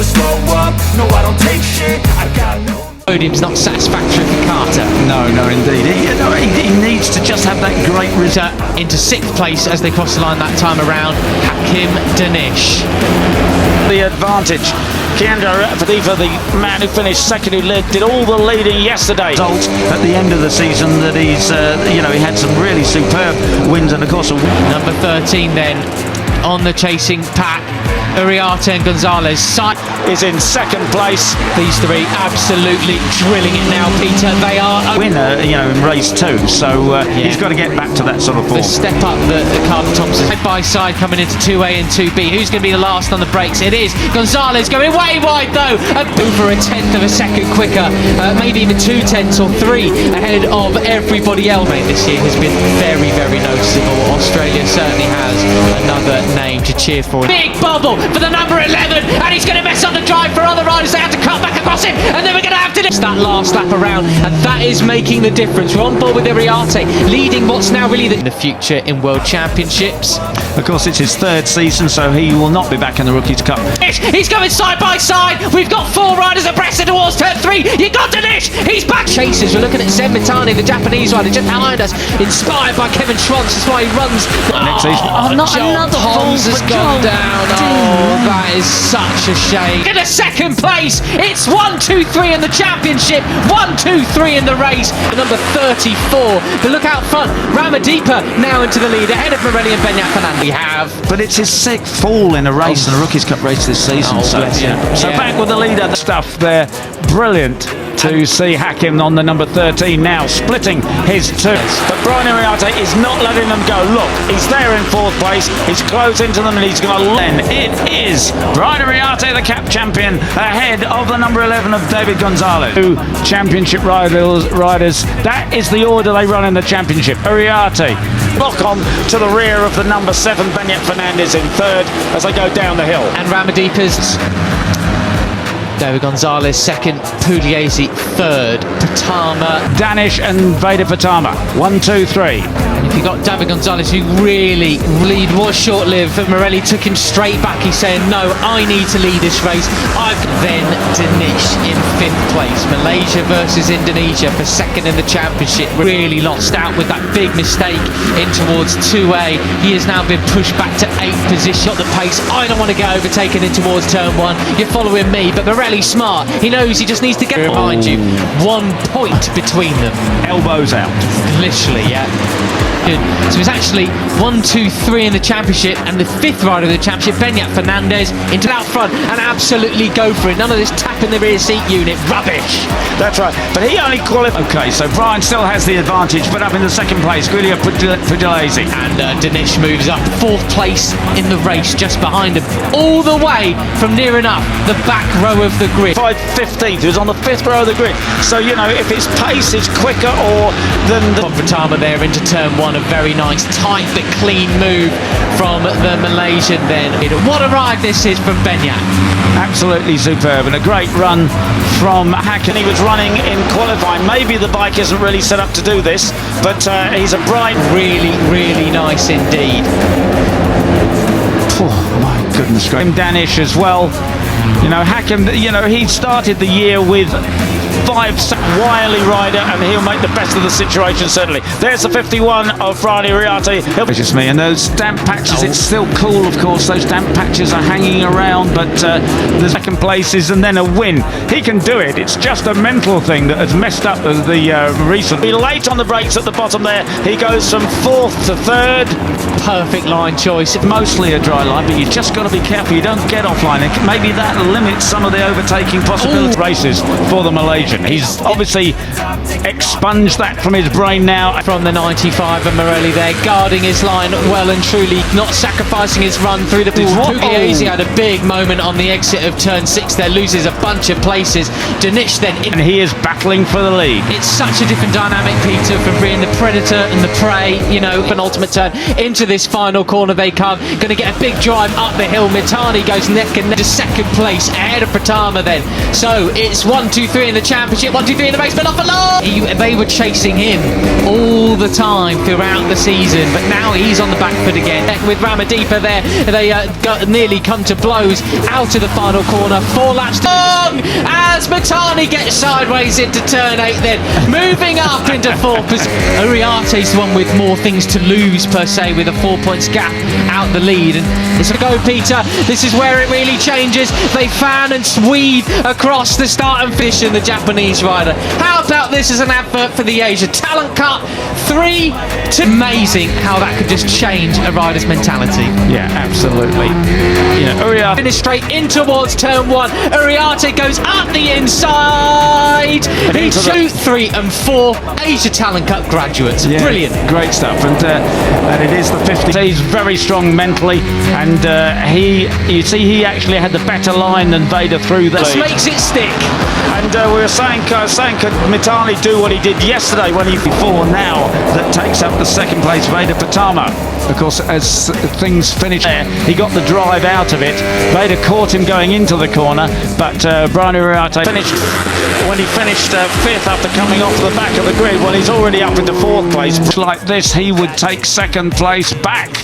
never slow up, no I don't take shit, I got no... Podium's not satisfactory for Carter. No, indeed. He needs to just have that great result. Into 6th place as they cross the line that time around, Hakim Danish. The advantage. Kiandra Fadifa, the man who finished second, who did all the leading yesterday. Result at the end of the season that he's, he had some really superb wins, and of course Number 13 then on the chasing pack. Uriarte and Gonzalez is in 2nd place. These three absolutely drilling it now, Peter. They are winner, in race 2, so he's got to get back to that sort of form. The step up that Carter Thompson side by side coming into 2A and 2B. Who's going to be the last on the brakes? It is Gonzalez going way wide though, over a tenth of a second quicker, maybe even 2 tenths or 3 ahead of everybody else. This year has been very, very noticeable. Australia certainly has another name to cheer for. Big bubble for the number 11, and he's going to mess up the drive for other riders. They have to cut back across him, and then we're going to have to lift that last lap around, and that is making the difference. We're on board with Uriarte, leading what's now really the future in World Championships. Of course, it's his 3rd season, so he will not be back in the Rookies Cup. He's going side by side. We've got 4 riders abreast towards turn 3. You got Danish. He's back. Chasers. We're looking at Zen Mitani, the Japanese rider, just behind us, inspired by Kevin Schwantz. That's why he runs. Next season. Not another Holmes has gone down. Oh, that is such a shame. In a 2nd place, it's 1, 2, 3 in the championship. 1, 2, 3 in the race. Number 34. But look out front. Ramadipa now into the lead ahead of Morelli and Benyat Fernandez. We have. But it's his 6th fall in a race in the Rookies Cup race this season. So back with the leader. The stuff there. Brilliant to see Hakim on the number 13 now, splitting his 2. But Brian Uriarte is not letting them go. Look, he's there in 4th place. He's close into them, and he's going to... Then it is Brian Uriarte, the cap champion, ahead of the number 11 of David Gonzalez. 2 championship riders. That is the order they run in the championship. Uriarte lock on to the rear of the number 7, Benyat Fernandez in 3rd as they go down the hill. And Ramadipa's David Gonzalez 2nd, Pugliese 3rd, Pratama, Danish and Veda Pratama 1, 2, 3. If you got David Gonzalez, who really lead was short-lived, but Morelli took him straight back. He's saying, no, I need to lead this race. Then Danish in 5th place. Malaysia versus Indonesia for 2nd in the championship. Really lost out with that big mistake in towards 2A. He has now been pushed back to 8th position. Got the pace. I don't want to get overtaken in towards turn 1. You're following me, but Morelli's smart. He knows he just needs to get behind you. 1 point between them. Elbows out. Literally, yeah. So it's actually 1, 2, 3 in the championship, and the 5th rider of the championship, Benyat Fernandez, into out front and absolutely go for it. None of this tap in the rear seat unit rubbish. That's right, but he only qualified. Okay, so Brian still has the advantage, but up in the 2nd place, Guilia Pugliese. And Danish moves up 4th place in the race, just behind him, all the way from near enough the back row of the grid. 15th, who's on the 5th row of the grid. So if his pace is quicker than the Pratama there into turn 1, a very nice, tight but clean move from the Malaysian then. What a ride this is from Benyat. Absolutely superb, and a great run from Hakim. He was running in qualifying. Maybe the bike isn't really set up to do this, but he's a bright... Really, really nice indeed. Oh my goodness gracious. Danish as well. Hakim, he started the year with 5 wily rider, and he'll make the best of the situation, certainly. There's the 51 of Brian Uriarte. Just me, and those damp patches, it's still cool, of course. Those damp patches are hanging around, but the 2nd places and then a win. He can do it. It's just a mental thing that has messed up the recent. Be late on the brakes at the bottom there. He goes from 4th to 3rd. Perfect line choice. Mostly a dry line, but you've just got to be careful you don't get offline. Maybe that limits some of the overtaking possibilities. Races for the Malaysian. He's obviously expunged that from his brain now. From the 95 and Morelli there, guarding his line well and truly, not sacrificing his run through the... Pugliese had a big moment on the exit of turn 6 there, loses a bunch of places. Danish then... And he is battling for the lead. It's such a different dynamic, Peter, from being the predator and the prey, penultimate turn into this final corner they come. Going to get a big drive up the hill. Mitani goes neck and neck to 2nd place ahead of Pratama then. So it's 1, 2, 3 in the championship. championship. 1, 2, 3 in the race, but off a lot. They were chasing him all the time throughout the season, but now he's on the back foot again. With Ramadipa there, they nearly come to blows out of the final corner. 4 laps long as Matani gets sideways into turn 8, then moving up into 4th. Uriarte's the one with more things to lose per se, with a 4 points gap out the lead. And it's a go, Peter. This is where it really changes. They fan and weave across the start and finish in the Japanese rider. How about this as an advert for the Asia Talent Cup? 3 to amazing how that could just change a rider's mentality. Yeah, absolutely. You know, Uriarte finish straight in towards turn 1. Uriarte goes up the inside. He's 2, 3 and 4 Asia Talent Cup graduates. Yeah, brilliant. Great stuff. And it is the 50. He's very strong mentally, and you see he actually had the better line than Veda through the This makes it stick. And we were saying could Mitani do what he did yesterday when he before now that takes up the second place Veda Pratama. Of course, as things finished there, he got the drive out of it. Veda caught him going into the corner, but Brian Uriarte finished when he finished 5th after coming off the back of the grid. Well, he's already up into 4th place. Like this, he would take 2nd place back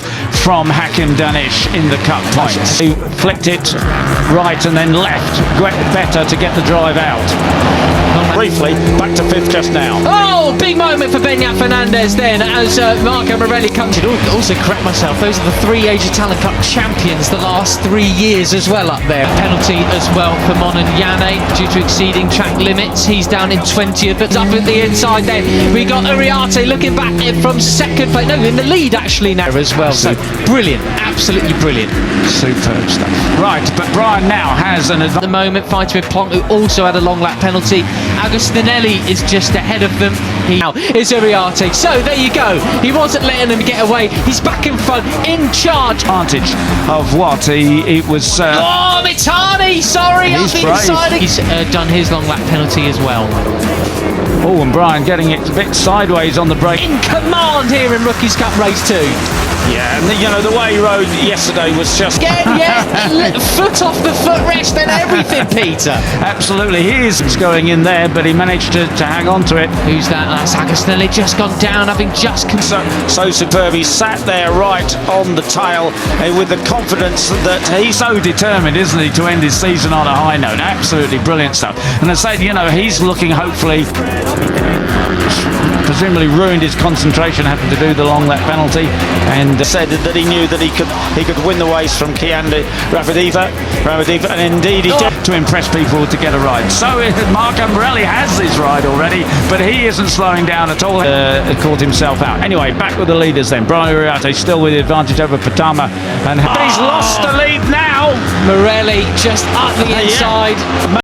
from Hakim Danish in the cup points. He flicked it right and then left. Better to get the drive out. Briefly, back to 5th just now. Oh, big moment for Beñat Fernandez then, as Marco Morelli comes in. Also correct myself, those are the 3 Asia Talent Cup champions the last 3 years as well up there. Penalty as well for Monan Yane due to exceeding track limits. He's down in 20th, but up at the inside then. We got Uriarte looking back from 2nd place, no, in the lead actually now as well. So brilliant, absolutely brilliant. Superb stuff. Right, but Brian now has an At the moment, fighting with Plonk, who also had a long lap penalty. Agostinelli is just ahead of them. Now is Uriarte. So there you go. He wasn't letting them get away. He's back in front, in charge. Advantage of what it was. Oh, Mitani! Sorry, up the inside. He's done his long lap penalty as well. Oh, and Brian getting it a bit sideways on the brake. In command here in Rookies Cup Race 2. Yeah, and you know, the way he rode yesterday was just... Again, yeah, foot off the footrest and everything, Peter. Absolutely, he is going in there, but he managed to hang on to it. Who's that? That's Agostinelli, just gone down, having just... So superb, he sat there right on the tail with the confidence that he's so determined, isn't he, to end his season on a high note. Absolutely brilliant stuff. And I said, you know, he's looking hopefully... presumably ruined his concentration having to do the long lap penalty, and said that he knew that he could win the race from Kianda Ramadipa, and indeed he did, to impress people to get a ride. So Marco Morelli has his ride already, but he isn't slowing down at all. Caught himself out. Anyway, back with the leaders then. Brian Uriarte still with the advantage over Pratama, and he's lost the lead now. Morelli just up the inside.